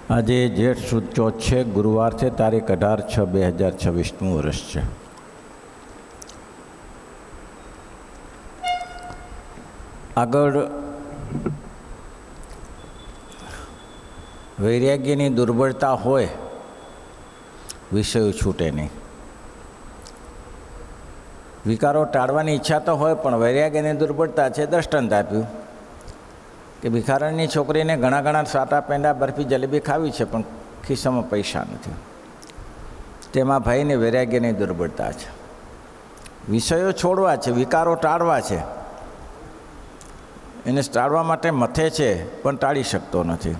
આજે જેઠ સુદ ચોથ છે, ગુરુવાર છે, તારીખ 18/6/2026નું વર્ષ છે. આગળ વૈરાગ્યની દુર્બળતા હોય, વિષયો છૂટે નહીં. વિકારો ટાળવાની ઈચ્છા તો હોય, પણ વૈરાગ્યની દુર્બળતા છે. દ્રષ્ટાંત આપ્યું કે ભિખારણની છોકરીને ઘણા સાટા પેંડા બરફી જલેબી ખાવી છે, પણ ખિસ્સામાં પૈસા નથી. તેમાં ભાઈને વૈરાગ્યની દુર્બળતા છે. વિષયો છોડવા છે, વિકારો ટાળવા છે. એને ટાળવા માટે મથે છે, પણ ટાળી શકતો નથી.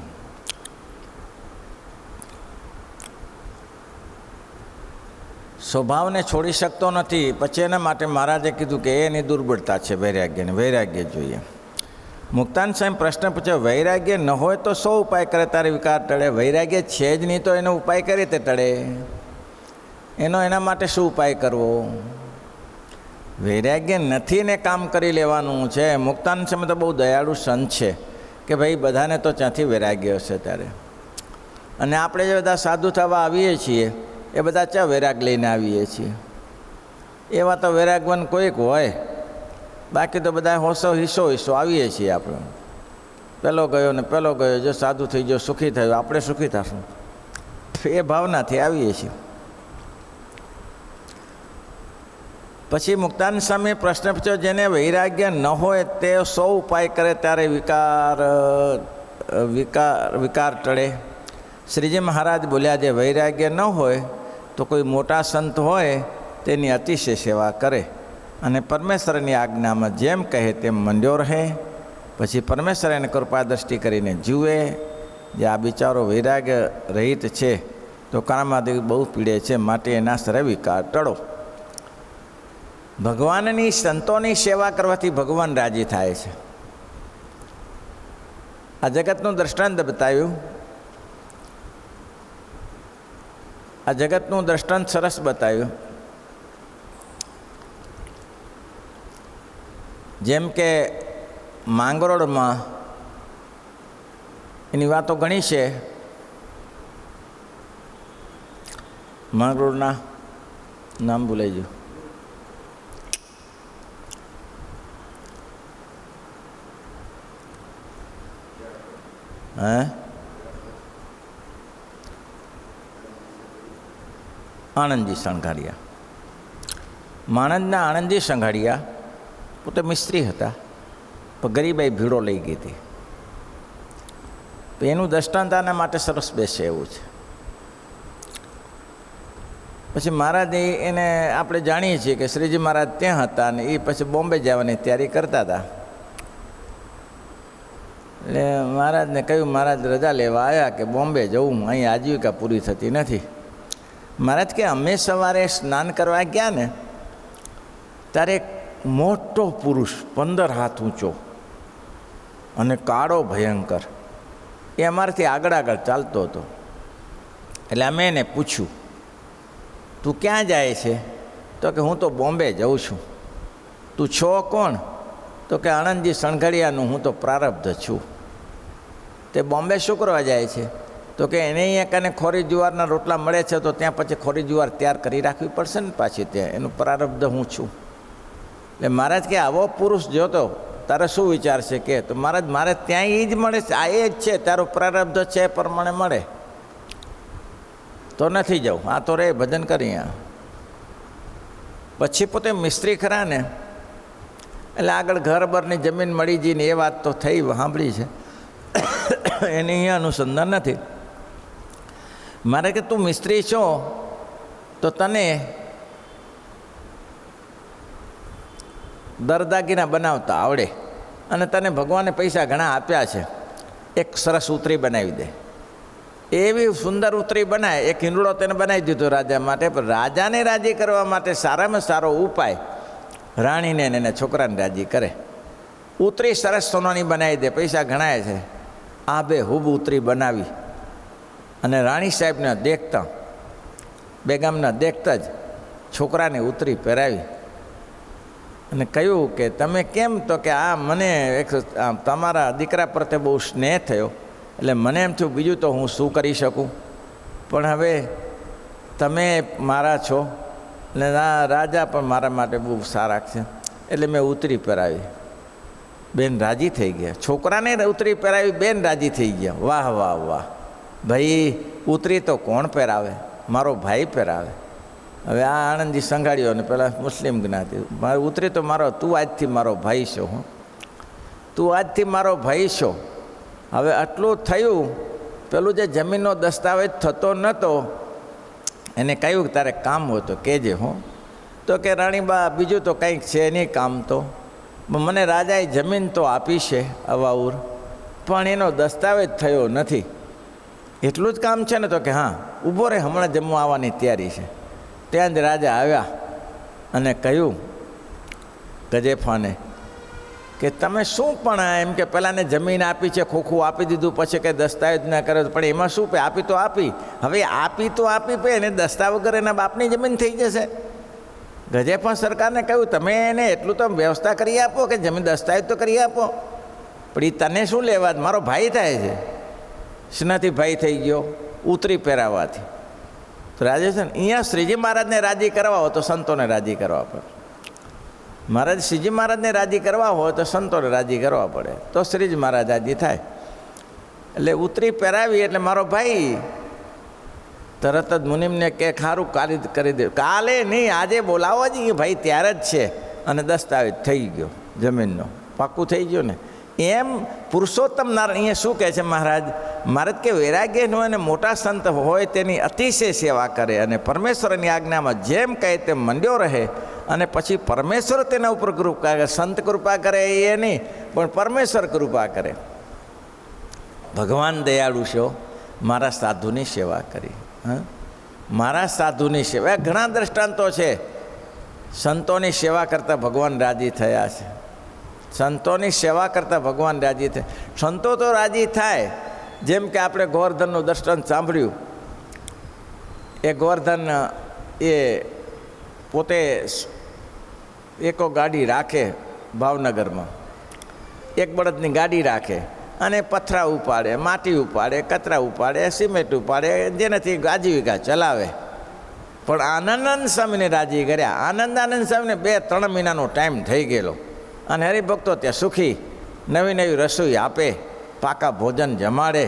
સ્વભાવને છોડી શકતો નથી. પછી એના માટે મહારાજે કીધું કે એની દુર્બળતા છે વૈરાગ્યની. વૈરાગ્ય જોઈએ. મુક્તાન સાહેબ પ્રશ્ન પૂછ્યો, વૈરાગ્ય ન હોય તો સો ઉપાય કરે તારે વિકાર ટળે? વૈરાગ્ય છે જ નહીં તો એનો ઉપાય કરી રીતે ટળે? એના માટે શું ઉપાય કરવો? વૈરાગ્ય નથી ને કામ કરી લેવાનું છે. મુક્તાન સાહેબ તો બહુ દયાળુ સંત છે કે ભાઈ બધાને તો ત્યાંથી વૈરાગ્ય હશે ત્યારે. અને આપણે જે બધા સાધુ થવા આવીએ છીએ એ બધા ચા વૈરાગ લઈને આવીએ છીએ. એવા તો વૈરાગવાન કોઈક હોય, બાકી તો બધા હિસ્સો આવીએ છીએ. આપણે પેલો ગયો, જો સાધુ થઈ ગયો, સુખી થયો, આપણે સુખી થશું, એ ભાવનાથી આવીએ છીએ. પછી મુક્તાન સ્વામીએ પ્રશ્ન પૂછ્યો, જેને વૈરાગ્ય ન હોય તે 100 ઉપાય કરે ત્યારે વિકાર ટળે? શ્રીજી મહારાજ બોલ્યા, જે વૈરાગ્ય ન હોય તો કોઈ મોટા સંત હોય તેની અતિશય સેવા કરે અને પરમેશ્વરની આજ્ઞામાં જેમ કહે તેમ મંડ્યો રહે. પછી પરમેશ્વર એને કૃપા દ્રષ્ટિ કરીને જુએ. જે આ બિચારો વૈરાગ્ય રહિત છે તો કામાદી બહુ પીડે છે, માટે એના સરે વિકાર ટળો. ભગવાનની સંતોની સેવા કરવાથી ભગવાન રાજી થાય છે. આ જગતનું દૃષ્ટાંત બતાવ્યું. આ જગતનું દૃષ્ટાંત સરસ બતાવ્યું. જેમ કે માંગરોળમાં એની વાતો ઘણી છે. માંગરોળના નામ ભૂલાઈ ગયું. આણંદજી સંઘાડિયા. માણંદના આણંદજી સંઘાડિયા પોતે મિસ્ત્રી હતા, પણ ગરીબાઈ ભીડો લઈ ગઈ હતી. તો એનું દૃષ્ટાંત આના માટે સરસ બેસે એવું છે. પછી મહારાજ એને આપણે જાણીએ છીએ કે શ્રીજી મહારાજ ત્યાં હતા અને એ પછી બોમ્બે જવાની તૈયારી કરતા હતા. એટલે મહારાજને કહ્યું, મહારાજ રજા લેવા આવ્યા કે બોમ્બે જવું, અહીં આજીવિકા પૂરી થતી નથી. મહારાજ કે અમે સવારે સ્નાન કરવા ગયા ને ત્યારે એક મોટો પુરુષ 15 હાથ ઊંચો અને કાળો ભયંકર એ અમારાથી આગળ ચાલતો હતો. એટલે અમે એને પૂછ્યું, તું ક્યાં જાય છે? તો કે હું તો બોમ્બે જઉં છું. તું છો કોણ? તો કે આણંદજી સંઘાડિયાનું હું તો પ્રારબ્ધ છું. તે બોમ્બે શું કરવા જાય છે? તો કે એને અહીંયા કને ખોરી જુવારના રોટલા મળે છે, તો ત્યાં પછી ખોરી જુવાર તૈયાર કરી રાખવી પડશે ને પાછી. ત્યાં એનું પ્રારબ્ધ હું છું. એટલે મહારાજ કે આવો પુરુષ જોતો તારે શું વિચાર છે કે? તો મહારાજ મારે ત્યાં એ જ મળે છે, આ એ જ છે, તારું પ્રારબ્ધ છે એ પ્રમાણે મળે તો નથી જવું, આ તો રે ભજન કરી. પછી પોતે મિસ્ત્રી ખરા ને, એટલે આગળ ઘર બરની જમીન મળી જઈને એ વાત તો થઈ, સાંભળી છે, એની અહીંયા અનુસંધાન નથી. મારે કે તું મિસ્ત્રી છો તો તને દરદાગીના બનાવતા આવડે અને તને ભગવાને પૈસા ઘણા આપ્યા છે, એક સરસ ઉતરી બનાવી દે. એવી સુંદર ઉતરી બનાવે. એક હિંડળો તેને બનાવી દીધો રાજા માટે. પણ રાજાને રાજી કરવા માટે સારામાં સારો ઉપાય રાણીને એને છોકરાને રાજી કરે. ઉતરી સરસ સોનાની બનાવી દે, પૈસા ઘણાય છે. આ બે હુબ ઉતરી બનાવી અને રાણી સાહેબને દેખતા, બેગામના દેખતા જ છોકરાને ઉતરી પહેરાવી અને કહ્યું કે તમે કેમ? તો કે આ મને એક તમારા દીકરા પ્રત્યે બહુ સ્નેહ થયો એટલે મને એમ થયું બીજું તો હું શું કરી શકું, પણ હવે તમે મારા છો ને રાજા પણ મારા માટે બહુ સારા છે, એટલે મેં ઉતરી પહેરાવી. બેન રાજી થઈ ગયા, છોકરાને ઉતરી પહેરાવી, બેન રાજી થઈ ગયા. વાહ વાહ વાહ, ભાઈ ઉતરી તો કોણ પહેરાવે, મારો ભાઈ પહેરાવે. હવે આ આણંદજી સંઘાડ્યો ને પેલા મુસ્લિમ જ્ઞાતિ, મારે ઉતરી તો મારો, તું આજથી મારો ભાઈ છો, હું તું આજથી મારો ભાઈ છો. હવે આટલું થયું. પેલું જે જમીનનો દસ્તાવેજ થતો નહોતો એને કહ્યું કે તારે કામ હોય તો કહેજે. હું તો કે રાણીબા બીજું તો કંઈક છે નહીં કામ, તો મને રાજાએ જમીન તો આપી છે અવાઉર, પણ એનો દસ્તાવેજ થયો નથી. એટલું જ કામ છે ને? તો કે હા, ઊભો રહે, હમણાં જમવા આવવાની તૈયારી છે. ત્યાં જ રાજા આવ્યા અને કહ્યું ગજેફાને કે તમે શું પણ એમ કે પેલાને જમીન આપી છે, ખોખું આપી દીધું, પછી કે દસ્તાવેજ ના કરે, પણ એમાં શું પે, આપી તો આપી, હવે આપી તો આપી પે એને દસ્તાવેજ વગર એના બાપની જમીન થઈ જશે. ગજેફા સરકારને કહ્યું તમે એને એટલું તો વ્યવસ્થા કરી આપો કે જમીન દસ્તાવેજ તો કરી આપો, પણ એ તને શું લેવા, મારો ભાઈ થાય છે. શનાથી ભાઈ થઈ ગયો? ઉતરી પહેરાવાથી. તો રાજા છે ને, અહીંયા શ્રીજી મહારાજને રાજી કરવા હોય તો સંતોને રાજી કરવા પડે. મહારાજ શ્રીજી મહારાજને રાજી કરવા હોય તો સંતોને રાજી કરવા પડે, તો શ્રીજી મહારાજ રાજી થાય. એટલે ઉતરી પહેરાવી એટલે મારો ભાઈ. તરત જ મુનિમને કે ખારું કરી દે, કાલે નહીં આજે બોલાવો જ ભાઈ, ત્યારે જ છે. અને દસ્તાવેજ થઈ ગયો જમીનનો, પાક્કું થઈ ગયું ને. એમ પુરુષોત્તમ નારાયણ અહીંયા શું કહે છે મહારાજ? મહારાજ કે વૈરાગ્યનો અને મોટા સંત હોય તેની અતિશય સેવા કરે અને પરમેશ્વરની આજ્ઞામાં જેમ કહે તેમ મંડ્યો રહે, અને પછી પરમેશ્વર તેના ઉપર કૃપા કરે. સંત કૃપા કરે એ નહીં, પણ પરમેશ્વર કૃપા કરે. ભગવાન દયાળુ છો, મારા સાધુની સેવા કરી. હા, મારા સાધુની સેવા. ઘણા દ્રષ્ટાંતો છે, સંતોની સેવા કરતાં ભગવાન રાજી થયા છે. સંતોની સેવા કરતાં ભગવાન રાજી થાય. સંતો તો રાજી થાય. જેમ કે આપણે ગોવર્ધનનું દ્રષ્ટાંત સાંભળ્યું. એ ગોવર્ધન એ પોતે એકો ગાડી રાખે ભાવનગરમાં, એક બળદની ગાડી રાખે અને પથરા ઉપાડે, માટી ઉપાડે, કચરા ઉપાડે, સિમેન્ટ ઉપાડે, જેનાથી આજીવિકા ચલાવે. પણ આનંદ સ્વામીને રાજી કર્યા. આનંદ સ્વામીને 2-3 મહિનાનો ટાઈમ થઈ ગયેલો, અને હરિભક્તો ત્યાં સુખી, નવી નવી રસોઈ આપે, પાકા ભોજન જમાડે,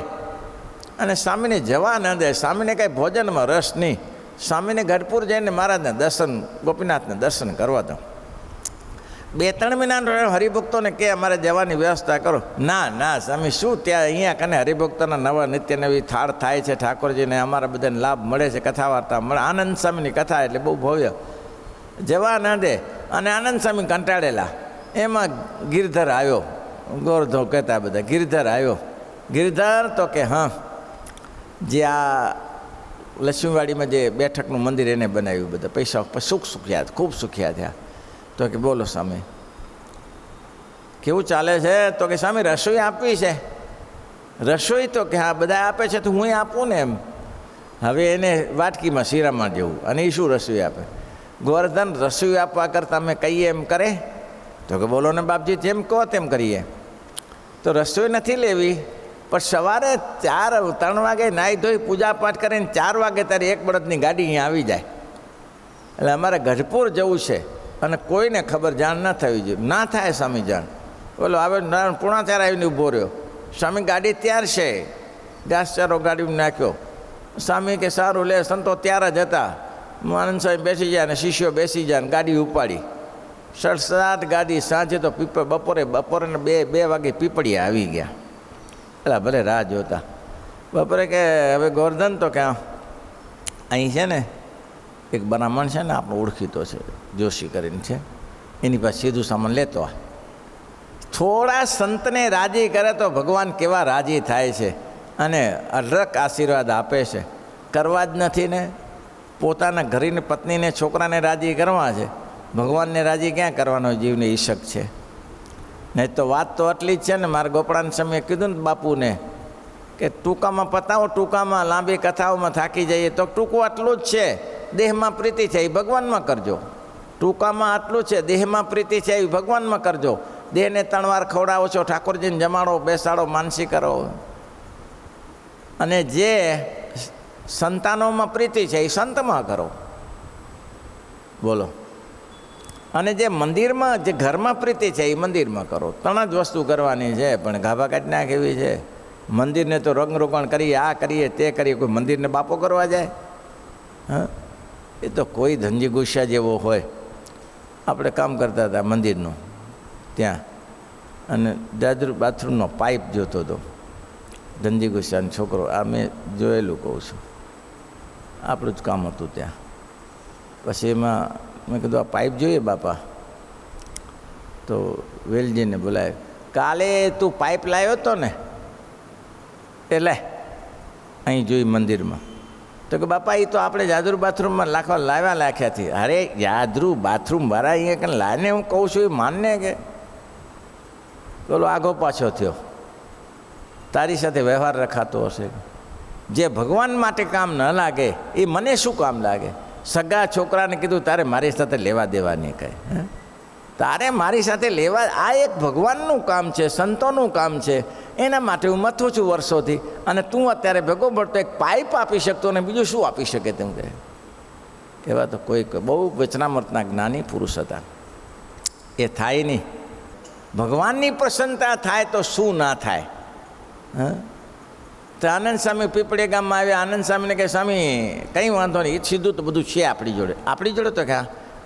અને સ્વામીને જવા ન દે. સ્વામીને કાંઈ ભોજનમાં રસ નહીં. સ્વામીને ગઢપુર જઈને મહારાજને દર્શન, ગોપીનાથને દર્શન કરવા દો. 2-3 મહિનાનો હરિભક્તોને કે અમારે જવાની વ્યવસ્થા કરો. ના ના સ્વામી, શું ત્યાં અહીંયા કને હરિભક્તોના નવા નિત્ય નવી થાળ થાય છે ઠાકોરજીને, અમારા બધાને લાભ મળે છે, કથા વાર્તા મળે. આનંદ સ્વામીની કથા એટલે બહુ ભવ્ય, જવા ન દે. અને આનંદ સ્વામી કંટાળેલા. એમાં ગિરધર આવ્યો, ગોરધો કહેતા બધા. ગિરધર આવ્યો. ગિરધર તો કે હા, જે આ લક્ષ્મીવાડીમાં જે બેઠકનું મંદિર એને બનાવ્યું, બધા પૈસા સુખ્યા, ખૂબ સુખ્યા થયા. તો કે બોલો સ્વામી કેવું ચાલે છે? તો કે સ્વામી રસોઈ આપવી છે. રસોઈ તો કે હા બધા આપે છે તો હું આપું ને એમ. હવે એને વાટકીમાં શીરામાં જેવું, અને એ શું રસોઈ આપે? ગોવર્ધન રસોઈ આપવા કરતાં અમે કહીએ એમ કરે? તો કે બોલો ને બાપજી, જેમ કહો તેમ કરીએ. તો રસોઈ નથી લેવી, પણ સવારે 3 વાગે નાહી ધોઈ પૂજા પાઠ કરીને 4 વાગે તારી એક બળદની ગાડી અહીંયા આવી જાય. એટલે અમારે ગઢપુર જવું છે, અને કોઈને ખબર જાણ ન થવી જોઈએ. ના થાય સ્વામી જાણ. બોલો આવે 3:45 આવીને ઊભો રહ્યો. સ્વામી ગાડી તૈયાર છે. ઘાસચારો ગાડીમાં નાખ્યો. સ્વામી કે સારું લે. સંતો ત્યાર જ હતા. આનંદ સ્વામી બેસી જાય અને શિષ્યો બેસી જાય, ગાડી ઉપાડી. 7:30 ગાડી. સાંજે તો બપોરે 2 વાગે પીપળીએ આવી ગયા. પેલા ભલે રાહ જોતા. બપોરે કે હવે ગોવર્ધન તો કે અહીં છે ને એક બ્રાહ્મણ છે ને આપણો ઓળખીતો છે, જોશી કરીને છે, એની પાસે સીધું સામાન લેતો આ. થોડા સંતને રાજી કરે તો ભગવાન કેવા રાજી થાય છે, અને અઢળક આશીર્વાદ આપે છે. કરવા જ નથી ને, પોતાના ઘરની પત્નીને છોકરાને રાજી કરવા છે. ભગવાનને રાજી ક્યાં કરવાનો? જીવને ઈશક છે. નહીં તો વાત તો આટલી જ છે ને. મારા ગોપળાના સમયે કીધું ને બાપુને કે ટૂંકામાં પતાવો, ટૂંકામાં લાંબી કથાઓમાં થાકી જઈએ. તો ટૂંકું આટલું જ છે. દેહમાં પ્રીતિ છે એ ભગવાનમાં કરજો. ટૂંકામાં આટલું છે, દેહમાં પ્રીતિ છે એ ભગવાનમાં કરજો. દેહને 3 વાર ખવડાવો છો, ઠાકોરજીને જમાડો, બેસાડો, માનસી કરો. અને જે સંતાનોમાં પ્રીતિ છે એ સંતમાં કરો, બોલો. અને જે મંદિરમાં, જે ઘરમાં પ્રીતિ છે એ મંદિરમાં કરો. 3 જ વસ્તુ કરવાની છે, પણ ગાભા કાઢી નાખેવી છે. મંદિરને તો રંગરોગણ કરીએ, આ કરીએ તે કરીએ, કોઈ મંદિરને બાપો કરવા જાય? હા, એ તો કોઈ ધનજી ગુસ્સા જેવો હોય. આપણે કામ કરતા હતા મંદિરનું ત્યાં, અને દાદર બાથરૂમનો પાઇપ જોતો હતો ધનજી ગુસ્સાનો છોકરો. આ મેં જોયેલું કહું છું, આપણું જ કામ હતું ત્યાં. પછી એમાં મેં કીધું આ પાઇપ જોઈએ બાપા, તો વેલજીને બોલાવ્યો. કાલે તું પાઇપ લાવ્યો હતો ને, એટલે અહીં જોઈ મંદિરમાં. તો કે બાપા એ તો આપણે જાદુ બાથરૂમમાં લાખ્યાથી. અરે જાદુ બાથરૂમ વાળા અહીંયા કંઈ લાને હું કહું છું એ માનને કે બોલો આગો પાછો થયો. તારી સાથે વ્યવહાર રખાતો હશે. જે ભગવાન માટે કામ ન લાગે એ મને શું કામ લાગે? સગા છોકરાને કીધું તારે મારી સાથે લેવા દેવા નહીં કહે, તારે મારી સાથે લેવા, આ એક ભગવાનનું કામ છે, સંતોનું કામ છે. એના માટે હું મથું છું વર્ષોથી. અને તું અત્યારે ભેગો પડતો એક પાઇપ આપી શકતો ને બીજું શું આપી શકે તેમ કહે. એવા તો કોઈ બહુ વચનામૃતના જ્ઞાની પુરુષ હતા. એ થાય નહીં. ભગવાનની પ્રસન્નતા થાય તો શું ના થાય? તો આનંદ સ્વામી પીપળે ગામમાં આવ્યા. આનંદ સ્વામીને કહે સ્વામી કંઈ વાંધો નહીં, એ સીધું તો બધું છે આપણી જોડે. આપણી જોડે તો કે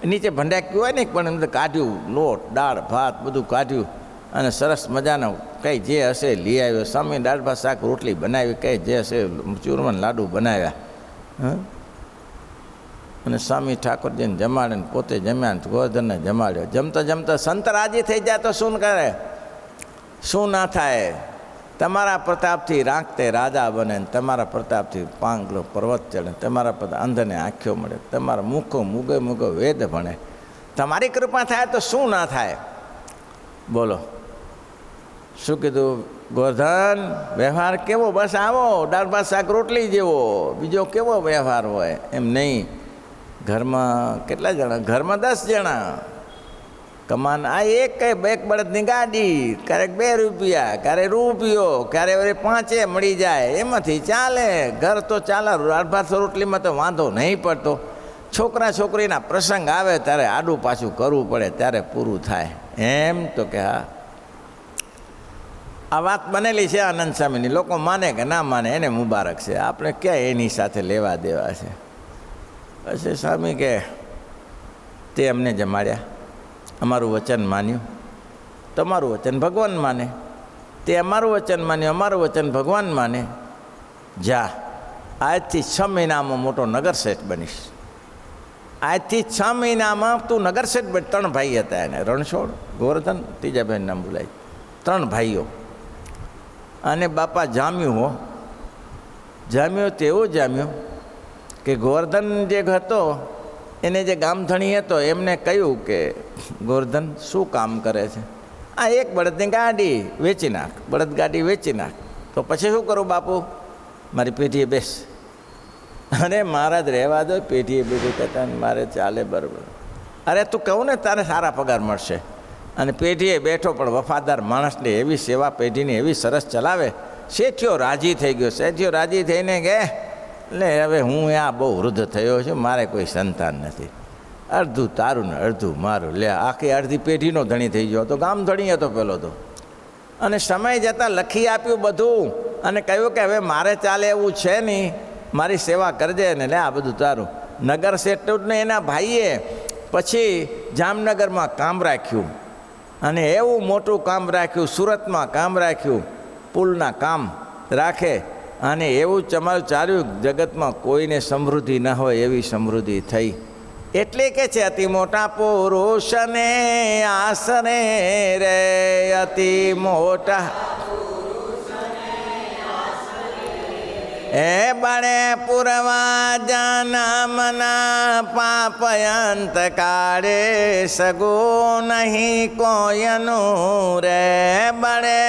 નીચે ભંડાક્યું હોય ને, પણ અંદર કાઢ્યું, લોટ દાળ ભાત બધું કાઢ્યું અને સરસ મજાનો કંઈ જે હશે લઈ આવ્યો. સ્વામી દાળ ભાત શાક રોટલી બનાવી, કંઈ જે હશે ચૂરમાન લાડુ બનાવ્યા. અને સ્વામી ઠાકોરજીને જમાડે ને પોતે જમ્યા ને ગોવર્ધનને જમાડ્યો. જમતા જમતા સંત રાજી થઈ જાય તો શું કરે? શું ના થાય? તમારા પ્રતાપથી રાંકતે રાજા બને, તમારા પ્રતાપથી પાંગલો પર્વત ચડે, તમારા પ્રતાપ અંધને આંખ્યો મળે, તમારા મુખો મુગે મુગો વેદ ભણે. તમારી કૃપા થાય તો શું ના થાય? બોલો. શું કીધું? ગોવર્ધન વ્યવહાર કેવો? બસ આવો દાળ ભાત શાક રોટલી જેવો, બીજો કેવો વ્યવહાર હોય? એમ નહીં. ઘરમાં કેટલા જણા? ઘરમાં 10 જણા. કમાન આ એક બળદની ગાડી, ક્યારેક 2 રૂપિયા, ક્યારેક રૂપિયો, ક્યારેક 5 મળી જાય, એમાંથી ચાલે. ઘર તો ચાલે. દાળ ભાત રોટલીમાં તો વાંધો નહીં પડતો. છોકરા છોકરીના પ્રસંગ આવે ત્યારે આડું પાછું કરવું પડે, ત્યારે પૂરું થાય. એમ તો કે હા, આ વાત બનેલી છે આનંદ સ્વામીની. લોકો માને કે ના માને એને મુબારક છે, આપણે ક્યાં એની સાથે લેવા દેવા છે. પછી સ્વામી કે તે અમને જમાડ્યા, અમારું વચન માન્યું, તમારું વચન ભગવાન માને. તે અમારું વચન માન્યું, અમારું વચન ભગવાન માને. જા, આજથી 6 મહિનામાં મોટો નગરશેઠ બનીશ. આજથી 6 મહિનામાં તું નગરશેઠ બન. 3 ભાઈ હતા એને, રણછોડ, ગોવર્ધન, ત્રીજા ભાઈનું નામ બોલાય. 3 ભાઈઓ. અને બાપા જામ્યું હો, જામ્યો તેવો જામ્યો કે ગોવર્ધન જે હતો એને જે ગામધણી હતો એમને કહ્યું કે ગોવર્ધન શું કામ કરે છે? આ એક બળદની ગાડી વેચી નાખ, બળદ ગાડી વેચી નાખ. તો પછી શું કરું બાપુ? મારી પેઢીએ બેસ. અરે મહારાજ રહેવા દો, પેઢીએ બેઠી કહેતા મારે ચાલે બરાબર. અરે તું કહું ને તારે સારા પગાર મળશે. અને પેઢીએ બેઠો પણ વફાદાર માણસને એવી સેવા પેઢીની એવી સરસ ચલાવે. શેઠિયો રાજી થઈ ગયો. શેઠિયો રાજી થઈને કે એટલે હવે હું આ બહુ વૃદ્ધ થયો છું, મારે કોઈ સંતાન નથી, અડધું તારું ને અડધું મારું. લે, આખી અડધી પેઢીનો ધણી થઈ ગયો. તો ગામ ધણી હતો પેલો તો. અને સમય જતાં લખી આપ્યું બધું અને કહ્યું કે હવે મારે ચાલે એવું છે નહીં, મારી સેવા કરજે ને. લે, આ બધું તારું. નગર શેઠને એના ભાઈએ પછી જામનગરમાં કામ રાખ્યું અને એવું મોટું કામ રાખ્યું, સુરતમાં કામ રાખ્યું, પુલના કામ રાખે. અને એવું ચમારું ચાલ્યું, જગતમાં કોઈને સમૃદ્ધિ ન હોય એવી સમૃદ્ધિ થઈ. એટલે કે છે અતિ મોટા પુરુષને આસરે રે, અતિ મોટા એ બળે પુરવા જનમના પાપ અંત કાળે, સગો નહીં કોયનું રે. બળે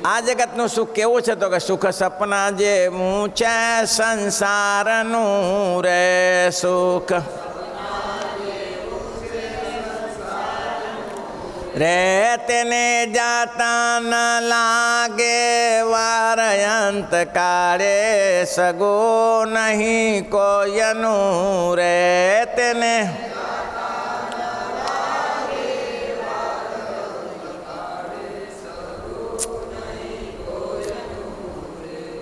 આ જગતનું સુખ કેવું છે? તો કે સુખ સપના જેવું છે સંસારનું રે. સુખ રે તેને જાતા ન લાગે વાર અંત કાળે સગો નહીં કોયનું રે તેને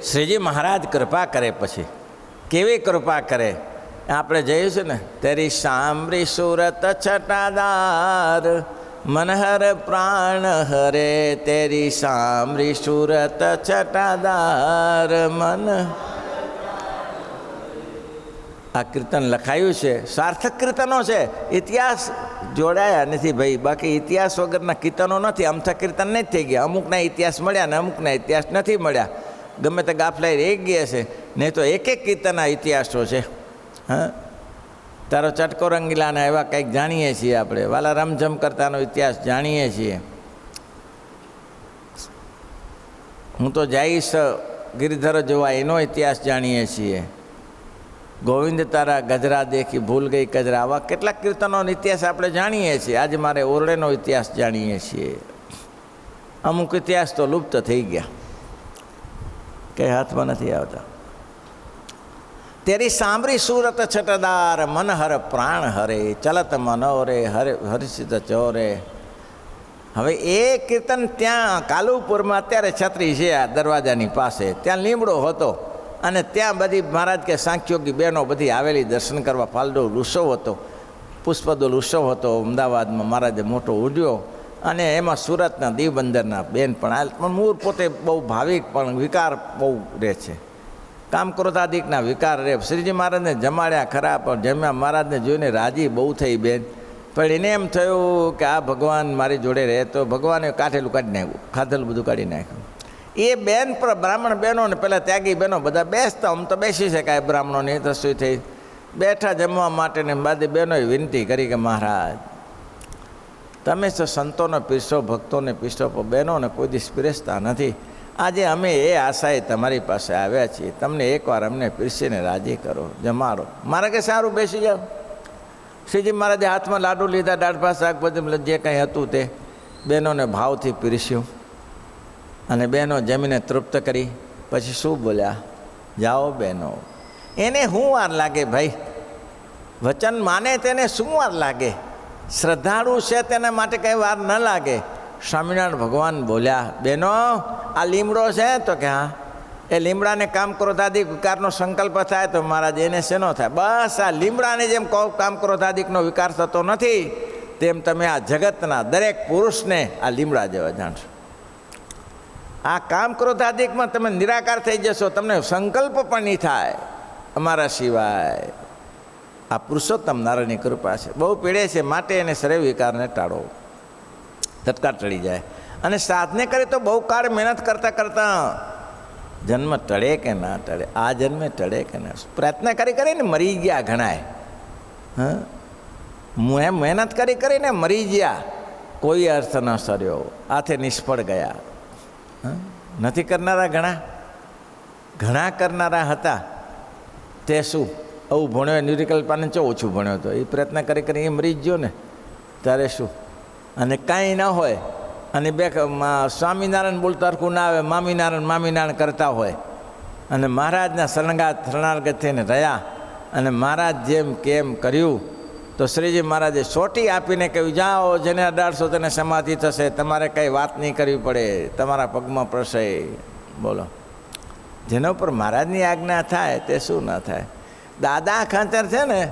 શ્રીજી મહારાજ કૃપા કરે પછી કેવી કૃપા કરે આપણે જોયું છે ને તેરી સાંભળી સુરત છટાદાર મનહર પ્રાણ હરે તેરી સાંભળી સુરત છટાદાર મન આ કીર્તન લખાયું છે સાર્થક કીર્તનો છે ઇતિહાસ જોડાયા નથી ભાઈ બાકી ઇતિહાસ વગરના કીર્તનો નથી અમથા કીર્તન નહીં થઈ ગયા અમુકના ઇતિહાસ મળ્યા ને અમુકના ઇતિહાસ નથી મળ્યા ગમે તે ગાફલાઈ રહી ગયા છે નહીં તો એક એક કીર્તનના ઇતિહાસો છે હા તારો ચટકો રંગીલાના એવા કંઈક જાણીએ છીએ આપણે વાલા રમઝમ કરતાનો ઇતિહાસ જાણીએ છીએ હું તો જઈશ ગિરધર જોવા એનો ઇતિહાસ જાણીએ છીએ ગોવિંદ તારા ગજરા દેખી ભૂલ ગઈ કજરા આવા કેટલાક કીર્તનોનો ઇતિહાસ આપણે જાણીએ છીએ આજે મારે ઓરડેનો ઇતિહાસ જાણીએ છીએ અમુક ઇતિહાસ તો લુપ્ત થઈ ગયા કંઈ હાથમાં નથી આવતા તેરી સાંભળી સુરત છટદાર મનહર પ્રાણ હરે ચલત મનોરે હરે હર્ષિત ચોરે હવે એ કીર્તન ત્યાં કાલુપુરમાં અત્યારે છત્રી છે આ દરવાજાની પાસે ત્યાં લીમડો હતો અને ત્યાં બધી મહારાજ કે સાંખ્યોગી બહેનો બધી આવેલી દર્શન કરવા ફાલડોલ ઉત્સવ હતો પુષ્પદોલ ઉત્સવ હતો અમદાવાદમાં મહારાજે મોટો ઉજવ્યો અને એમાં સુરતના દીવબંદરના બેન પણ મૂળ પોતે બહુ ભાવિક પણ વિકાર બહુ રહે છે કામ ક્રોધાદિકના વિકાર રહે શ્રીજી મહારાજને જમાડ્યા ખરા પણ જમ્યા મહારાજને જોઈને રાજી બહુ થઈ બેન પણ એને એમ થયું કે આ ભગવાન મારી જોડે રહે તો ભગવાને કાઢેલું કાઢી નાખ્યું ખાધેલું બધું કાઢી નાખ્યું એ બેન પર બ્રાહ્મણ બહેનો ને પહેલાં ત્યાગી બહેનો બધા બેસતા આમ તો બેસી શકાય બ્રાહ્મણોની રસોઈ થઈ બેઠા જમવા માટે ને બાદ બહેનોએ વિનંતી કરી કે મહારાજ તમે તો સંતોને પીરસો ભક્તોને પીરસો બહેનોને કોઈ દિવસ પીરસતા નથી આજે અમે એ આશાએ તમારી પાસે આવ્યા છીએ તમને એકવાર અમને પીરસીને રાજી કરો જમાડો મારે કે સારું બેસી જાઓ શ્રીજી મહારાજે હાથમાં લાડુ લીધા દાળ ભાત શાકભાજી જે કંઈ હતું તે બહેનોને ભાવથી પીરસ્યું અને બહેનો જમીને તૃપ્ત કરી પછી શું બોલ્યા જાઓ બહેનો એને શું વાર લાગે ભાઈ વચન માને તેને શું વાર લાગે શ્રદ્ધાળુ છે તેના માટે કંઈ વાર ન લાગે સ્વામિનારાયણ ભગવાન બોલ્યા બહેનો આ લીમડો છે તો કે હા એ લીમડાને કામ ક્રોધાદિક વિકારનો સંકલ્પ થાય તો મહારાજ એને શેનો થાય બસ આ લીમડાને જેમ કામ ક્રોધાદિકનો વિકાર થતો નથી તેમ તમે આ જગતના દરેક પુરુષને આ લીમડા જેવા જાણશો આ કામ ક્રોધાદિકમાં તમે નિરાકાર થઈ જશો તમને સંકલ્પ પણ નહીં થાય અમારા સિવાય આ પુરુષોત્તમ નારાયણની કૃપા છે બહુ પીડે છે માટે એને સર્વ વિકારને ટાળો તત્કાળ ટળી જાય અને સાધને કરે તો બહુ કાળ મહેનત કરતાં કરતાં જન્મ ટળે કે ના ટળે આ જન્મે ટળે કે ના પ્રયત્ન કરી કરીને મરી ગયા ઘણાય હા મહેનત કરી કરીને મરી ગયા કોઈ અર્થ ન સર્યો આથે નિષ્ફળ ગયા નથી કરનારા ઘણા કરનારા હતા તે શું આવું ભણ્યો નિર્વિકલ્પાને ચો ઓછું ભણ્યો હતો એ પ્રયત્ન કરી એ મરી જ ગયો ને ત્યારે શું અને કાંઈ ન હોય અને બે સ્વામિનારાયણ બોલતા હરખું ના આવે મામીનારાયણ કરતા હોય અને મહારાજના શરણાગત થઈને રહ્યા અને મહારાજ જેમ કેમ કર્યું તો શ્રીજી મહારાજે સોટી આપીને કહ્યું જાઓ જેને અડાડશો તેને સમાધિ થશે તમારે કંઈ વાત નહીં કરવી પડે તમારા પગમાં પ્રસય બોલો જેના ઉપર મહારાજની આજ્ઞા થાય તે શું ન થાય દાદા ખાચર છે ને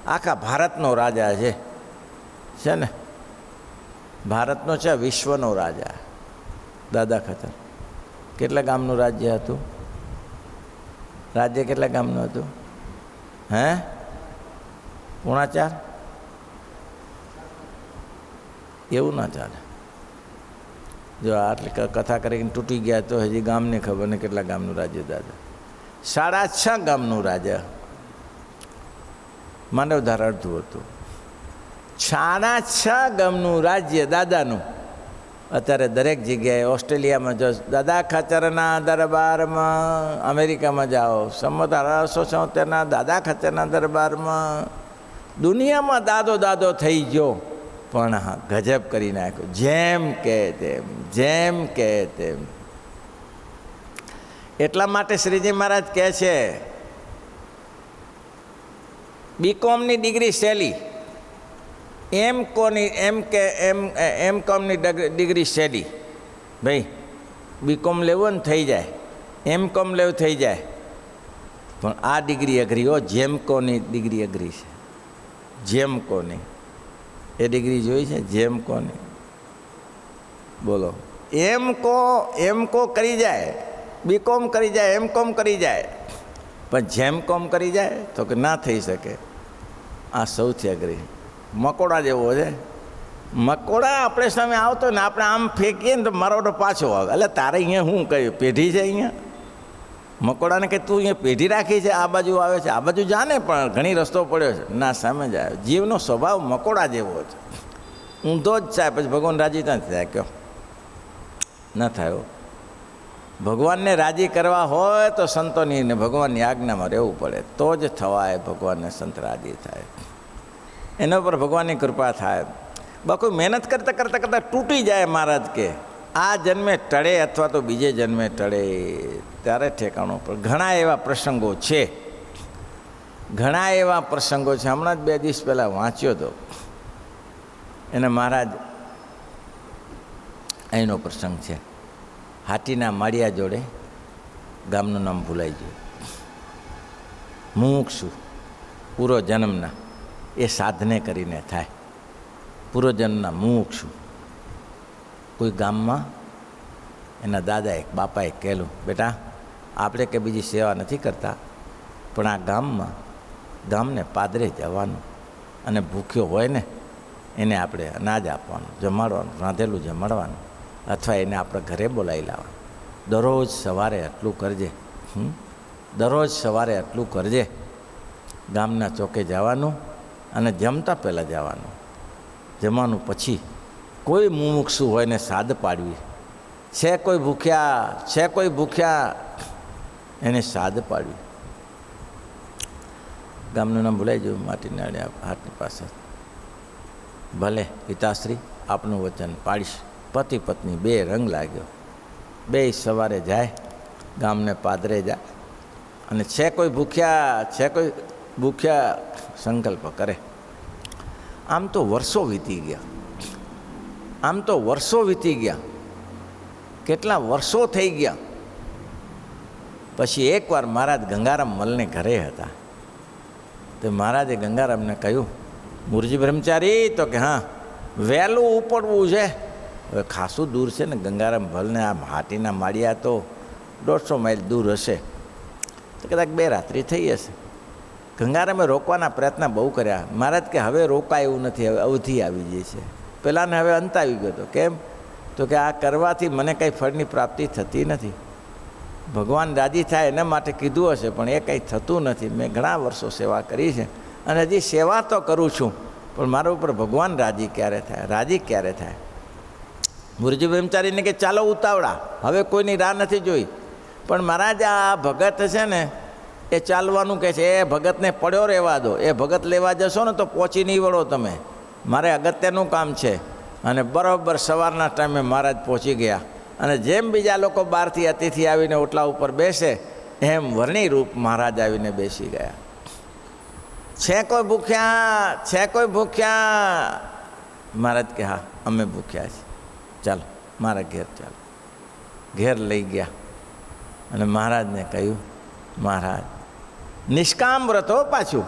આખા ભારતનો રાજા છે ને ભારતનો છે વિશ્વનો રાજા દાદા ખાચર કેટલા ગામનું રાજ્ય હતું રાજ્ય કેટલા ગામનું હતું હે 4.5 એવું ના ચાલે જો આટલી કથા કરીને તૂટી ગયા તો હજી ગામને ખબર ને કેટલા ગામનું રાજ્ય દાદા 6.5 ગામનું રાજા માનવધાર અડધું હતું 6.5 ગામનું રાજ્ય દાદાનું અત્યારે દરેક જગ્યાએ ઓસ્ટ્રેલિયામાં જો દાદા ખાચરના દરબારમાં અમેરિકામાં જાઓ સંમત 1876ના દાદા ખાચરના દરબારમાં દુનિયામાં દાદો થઈ ગયો પણ હા ગજબ કરી નાખ્યું, જેમ કે તેમ, જેમ કે તેમ. એટલા માટે શ્રીજી મહારાજ કહે છે બીકોમની ડિગ્રી સહેલી, એમ કોમની ડિગ્રી સહેલી. ભાઈ બીકોમ લેવું ને થઈ જાય, એમ કોમ લેવું થઈ જાય, પણ આ ડિગ્રી અઘરી હો. જેમ કોની ડિગ્રી અઘરી છે, જેમ કોની એ ડિગ્રી જોઈ છે, જેમ કોની. બોલો, એમ કો કરી જાય, બીકોમ કરી જાય, એમ કોમ કરી જાય, પણ જેમ કોમ કરી જાય તો કે ના થઈ શકે. આ સૌથી અઘરી. મકોડા જેવો છે. મકોડા આપણે સામે આવતો ને આપણે આમ ફેંકીએ ને તો મારો પાછો આવે. એટલે તારે અહીંયા શું કહ્યું, પેઢી છે અહીંયા? મકોડાને કે તું અહીંયા પેઢી રાખી છે, આ બાજુ આવે છે, આ બાજુ જાને, પણ ઘણી રસ્તો પડ્યો છે, ના સામે જ આવે. જીવનો સ્વભાવ મકોડા જેવો છે, ઊંધો જ થાય. પછી ભગવાન રાજી નથી થાય, કયો ન થયો. ભગવાનને રાજી કરવા હોય તો સંતોની ને ભગવાનની આજ્ઞામાં રહેવું પડે, તો જ થવાય. ભગવાનને સંત રાજી થાય, એના ઉપર ભગવાનની કૃપા થાય. બાકી મહેનત કરતાં કરતાં કરતાં તૂટી જાય. મહારાજ કે આ જન્મે ટળે અથવા તો બીજે જન્મે ટળે ત્યારે ઠેકાણું. પણ ઘણા એવા પ્રસંગો છે, ઘણા એવા પ્રસંગો છે. હમણાં જ 2 દિવસ પહેલાં વાંચ્યો હતો એને મહારાજ, અહીંનો પ્રસંગ છે. હાટીના માળિયા જોડે, ગામનું નામ ભૂલાઈ ગયું, મુમુક્ષુ પૂરો જન્મના એ સાધને કરીને થાય. પૂર્વજન્મના મુમુક્ષુ કોઈ ગામમાં એના દાદાએ બાપાએ કહેલું, બેટા આપણે કે બીજી સેવા નથી કરતા, પણ આ ગામને પાદરે જવાનું અને ભૂખ્યો હોય ને એને આપણે અનાજ આપવાનું, જમાડવાનું, રાંધેલું જમાડવાનું, અથવા એને આપણે ઘરે બોલાવી લાવવાનું. દરરોજ સવારે આટલું કરજે, દરરોજ સવારે આટલું કરજે. ગામના ચોકે જવાનું અને જમતા પહેલાં જવાનું. જમવાનું પછી કોઈ મુમુક્ષુ હોય ને સાદ પાડવી. છે કોઈ ભૂખ્યા એને સાદ પાડવી. ગામનું નામ ભૂલાઈ ગયું, માટીના હાથની પાસે. ભલે પિતાશ્રી આપનું વચન પાડીશ. પતિ પત્ની 2 રંગ લાગ્યો. 2 સવારે જાય, ગામને પાદરે જાય, અને છે કોઈ ભૂખ્યા સંકલ્પ કરે. આમ તો વર્ષો વીતી ગયા, કેટલા વર્ષો થઈ ગયા. પછી એકવાર મહારાજ ગંગારામ મલને ઘરે હતા, તો મહારાજે ગંગારામને કહ્યું, મુરજી બ્રહ્મચારી? તો કે હા, વહેલું ઉપડવું છે. હવે ખાસું દૂર છે ને ગંગારામ ભલને, આ હાટીના માળિયા તો 150 માઇલ દૂર હશે, તો કદાચ 2 રાત્રિ થઈ હશે. ગંગારામે રોકવાના પ્રયત્ન બહુ કર્યા. મહારાજ કે હવે રોકાય એવું નથી, હવે અવધિ આવી જાય છે. પહેલાંને હવે અંત આવી ગયો હતો. કેમ? તો કે આ કરવાથી મને કંઈ ફળની પ્રાપ્તિ થતી નથી. ભગવાન રાજી થાય એના માટે કીધું હશે, પણ એ કંઈ થતું નથી. મેં ઘણા વર્ષો સેવા કરી છે અને હજી સેવા તો કરું છું, પણ મારા ઉપર ભગવાન રાજી ક્યારે થાય? મુરજી બ્રહ્મચારીને કે ચાલો ઉતાવળા, હવે કોઈની રાહ નથી જોઈ. પણ મહારાજ આ ભગત છે ને એ ચાલવાનું કહે છે. એ ભગતને પડ્યો રહેવા દો. એ ભગત લેવા જશો ને તો પહોંચી નહીં વળો તમે. મારે અગત્યનું કામ છે. અને બરાબર સવારના ટાઈમે મહારાજ પહોંચી ગયા. અને જેમ બીજા લોકો બહારથી અતિથિ આવીને ઓટલા ઉપર બેસે, એમ વર્ણી રૂપ મહારાજ આવીને બેસી ગયા. છે કોઈ ભૂખ્યા? મહારાજ કે હા, અમે ભૂખ્યા છીએ, ચાલો મારા ઘેર ચાલો. ઘેર લઈ ગયા અને મહારાજને કહ્યું, મહારાજ નિષ્કામ વ્રત હો. પાછું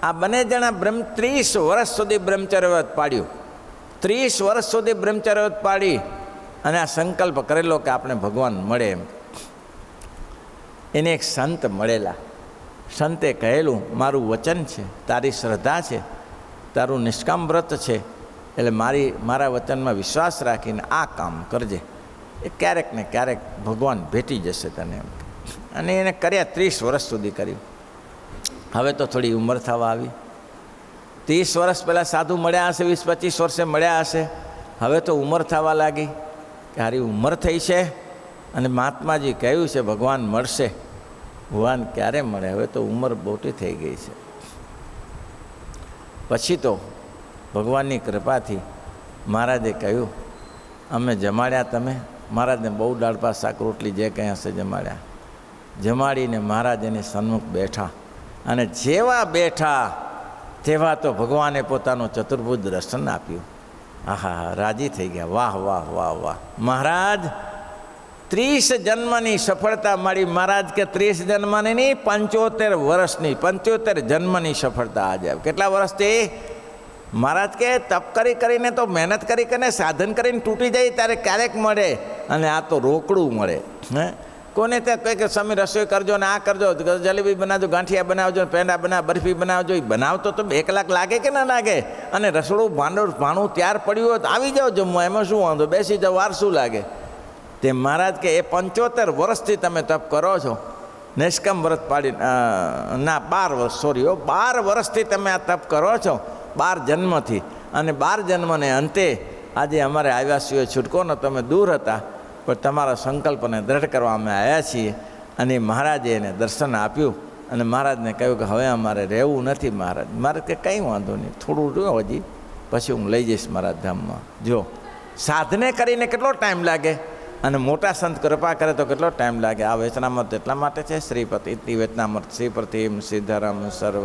આ બંને જણા 30 વર્ષ સુધી બ્રહ્મચર્ય વ્રત પાડ્યું. 30 વર્ષ સુધી બ્રહ્મચર્ય વ્રત પાડી અને આ સંકલ્પ કરેલો કે આપણે ભગવાન મળે એમ. એને એક સંત મળેલા. સંતે કહેલું, મારું વચન છે, તારી શ્રદ્ધા છે, તારું નિષ્કામ વ્રત છે, એટલે મારા વચનમાં વિશ્વાસ રાખીને આ કામ કરજે. એ ક્યારેક ને ક્યારેક ભગવાન ભેટી જશે તને એમ. અને એને કર્યા, 30 વર્ષ સુધી કર્યું. હવે તો થોડી ઉંમર થવા આવી. 30 વર્ષ પહેલાં સાધુ મળ્યા હશે, 20-25 વર્ષે મળ્યા હશે. હવે તો ઉંમર થવા લાગી કે હારી ઉંમર થઈ છે અને મહાત્માજી કહ્યું છે ભગવાન મળશે. ભગવાન ક્યારે મળે? હવે તો ઉંમર મોટી થઈ ગઈ છે. પછી તો ભગવાનની કૃપાથી મહારાજે કહ્યું, અમે જમાડ્યા તમે? મહારાજને બહુ દાળ ભાત શાક રોટલી જે કંઈ હશે જમાડ્યા. જમાડીને મહારાજ એની સન્મુખ બેઠા, અને જેવા બેઠા તેવા તો ભગવાને પોતાનું ચતુર્ભુજ દર્શન આપ્યું. આહા, રાજી થઈ ગયા. વાહ વાહ વાહ વાહ. મહારાજ 30 જન્મની સફળતા મળી. મહારાજ કે 30 જન્મની નહીં, 75 વર્ષની, 75 જન્મની સફળતા આજે. કેટલા વર્ષથી? મહારાજ કે તપ કરીને તો મહેનત કરીને સાધન કરીને તૂટી જાય ત્યારે ક્યારેક મળે, અને આ તો રોકડું મળે. હે, કોને ત્યાં કહે કે સ્વામી રસોઈ કરજો ને આ કરજો, જલેબી બનાવજો, ગાંઠિયા બનાવજો, પેંડા બનાવ, બરફી બનાવજો. એ બનાવતો તો 1 કલાક લાગે કે ના લાગે? અને રસોડું ભાણું ત્યાર પડ્યું હોય તો આવી જાઓ જમવા, એમાં શું વાંધો, બેસી જાઓ, વાર શું લાગે? તે મહારાજ કે એ 75 વર્ષથી તમે તપ કરો છો, નિષ્કામ વ્રત પાડી, ના 12 વર્ષ, સોરી 12 વર્ષથી તમે આ તપ કરો છો, 12 જન્મથી. અને 12 જન્મને અંતે આજે અમારે આવ્યા છીએ છૂટકો ન, તમે દૂર હતા, પણ તમારા સંકલ્પને દ્રઢ કરવા અમે આવ્યા છીએ. અને મહારાજે એને દર્શન આપ્યું, અને મહારાજને કહ્યું કે હવે અમારે રહેવું નથી. મહારાજ કે કંઈ વાંધો નહીં, થોડું રહ્યો હજી, પછી હું લઈ જઈશ મારા ધામમાં. જો સાધને કરીને કેટલો ટાઈમ લાગે, અને મોટા સંત કૃપા કરે તો કેટલો ટાઈમ લાગે. આ વચનામૃત એટલા માટે છે, શ્રીપતિ વચનામૃત શ્રીપતિમ સિદ્ધરમ સર્વ